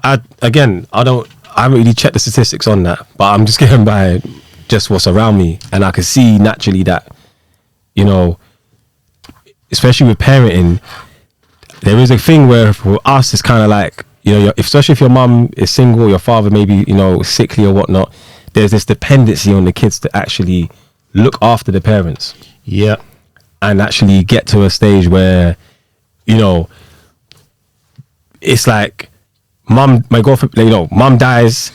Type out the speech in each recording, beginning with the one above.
I haven't really checked the statistics on that, but I'm just getting by just what's around me, and I can see naturally that, you know, especially with parenting, there is a thing where for us it's kind of like, you know, especially if your mum is single, your father maybe, you know, sickly or whatnot, there's this dependency on the kids to actually look after the parents. Yeah. And actually get to a stage where, you know, it's like my girlfriend, you know, mum dies,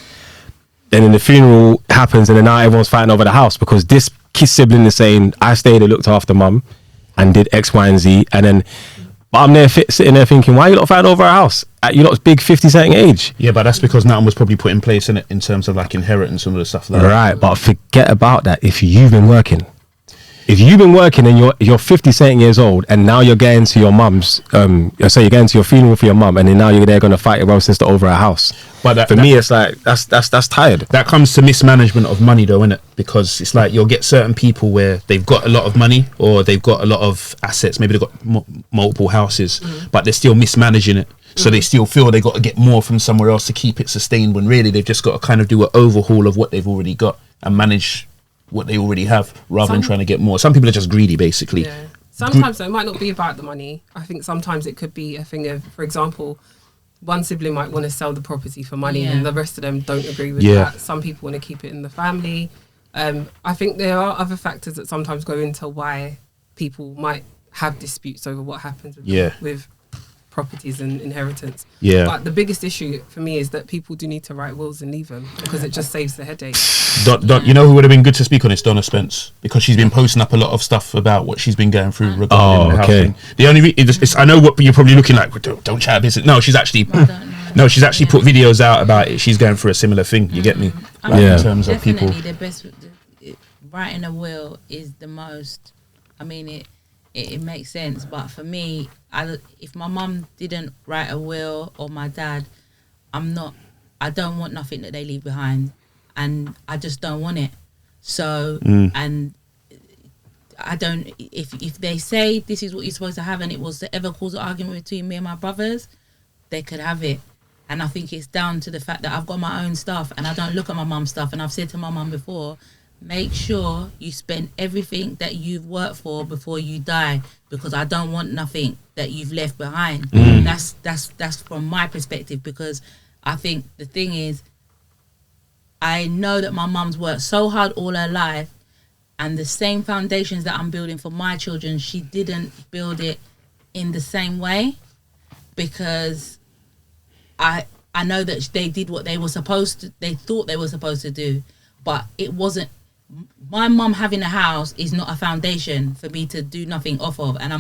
and then the funeral happens, and then now everyone's fighting over the house because this kid sibling is saying, I stayed and looked after mum and did X, Y, and Z, and then but I'm there sitting there thinking, why are you not fighting over our house at your lot's big 50-something age? Yeah, but that's because nothing was probably put in place in it in terms of like inheritance and all the stuff like right, that. But forget about that. If you've been working and you're 50-something years old, and now you're getting to your mum's, so you're getting to your funeral for your mum, and then now you're there going to fight your brother sister over a house. But for me, it's like that's tired. That comes to mismanagement of money, though, innit? Because it's like you'll get certain people where they've got a lot of money or they've got a lot of assets. Maybe they've got multiple houses, but they're still mismanaging it. So they still feel they got to get more from somewhere else to keep it sustained, when really they've just got to kind of do an overhaul of what they've already got and manage what they already have rather than trying to get more. Some people are just greedy, basically. Yeah. Sometimes though, it might not be about the money. I think sometimes it could be a thing of, for example, one sibling might want to sell the property for money and the rest of them don't agree with that. Some people want to keep it in the family. I think there are other factors that sometimes go into why people might have disputes over what happens with properties and inheritance. Yeah. But the biggest issue for me is that people do need to write wills and leave them, because it just saves the headache. You know who would have been good to speak on this? Donna Spence, because she's been posting up a lot of stuff about what she's been going through regarding the house thing. The only I know what you're probably looking like. Don't chat business. No, she's actually put videos out about it. She's going through a similar thing. You get me? In terms of people, the best writing a will is the most. I mean, it makes sense, but for me, if my mum didn't write a will, or my dad, I don't want nothing that they leave behind, and I just don't want it. So and I don't. If they say this is what you're supposed to have, and it was to ever cause an argument between me and my brothers, they could have it. And I think it's down to the fact that I've got my own stuff and I don't look at my mum's stuff. And I've said to my mum before, make sure you spend everything that you've worked for before you die, because I don't want nothing that you've left behind. That's from my perspective, because I think the thing is, I know that my mum's worked so hard all her life, and the same foundations that I'm building for my children, she didn't build it in the same way, because I know that they did what they thought they were supposed to do, but it wasn't. My mum having a house is not a foundation for me to do nothing off of, and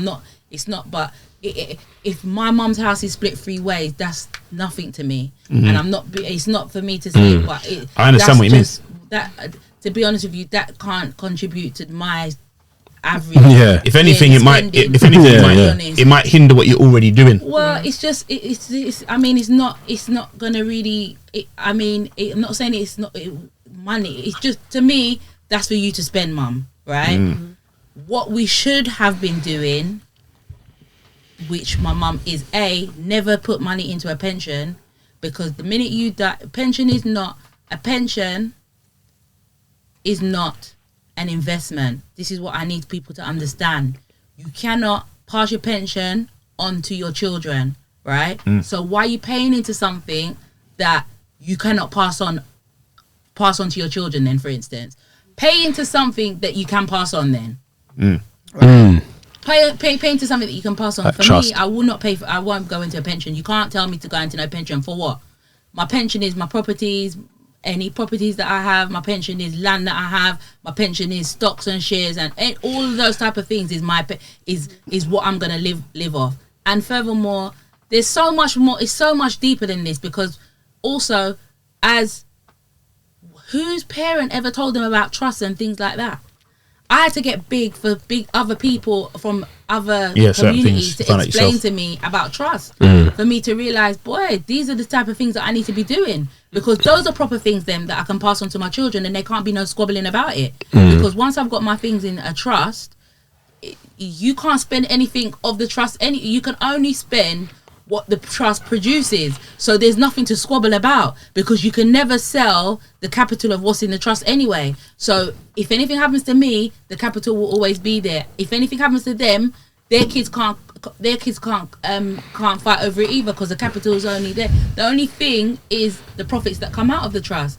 it's not, but if my mum's house is split 3 ways, that's nothing to me, and it's not for me to say, but I understand what you mean. That, to be honest with you, that can't contribute to my average. If anything, it might hinder what you're already doing. Well, it's just I mean, it's not gonna really. I'm not saying it's not money. It's just, to me, that's for you to spend, mum. Right? What we should have been doing, which my mum is never put money into a pension, because the minute you die, a pension is not an investment. This is what I need people to understand. You cannot pass your pension on to your children, right? So why are you paying into something that you cannot pass on to your children then, for instance? Pay into something that you can pass on then. Right? Pay into something that you can pass on. For me, I will not pay for, I won't go into a pension. You can't tell me to go into no pension. For what? My pension is my properties, any properties that I have. My pension is land that I have. My pension is stocks and shares, and all of those type of things is what I'm gonna live off. And furthermore, there's so much more. It's so much deeper than this, because also, as whose parent ever told them about trust and things like that? I had to get big other people from other communities to explain to me about trust, for me to realize, boy, these are the type of things that I need to be doing, because those are proper things then that I can pass on to my children, and there can't be no squabbling about it. Because once I've got my things in a trust, you can't spend anything of the trust. You can only spend what the trust produces. So there's nothing to squabble about, because you can never sell the capital of what's in the trust anyway. So if anything happens to me, the capital will always be there. If anything happens to them, their kids can't fight over it either, because the capital is only there. The only thing is the profits that come out of the trust.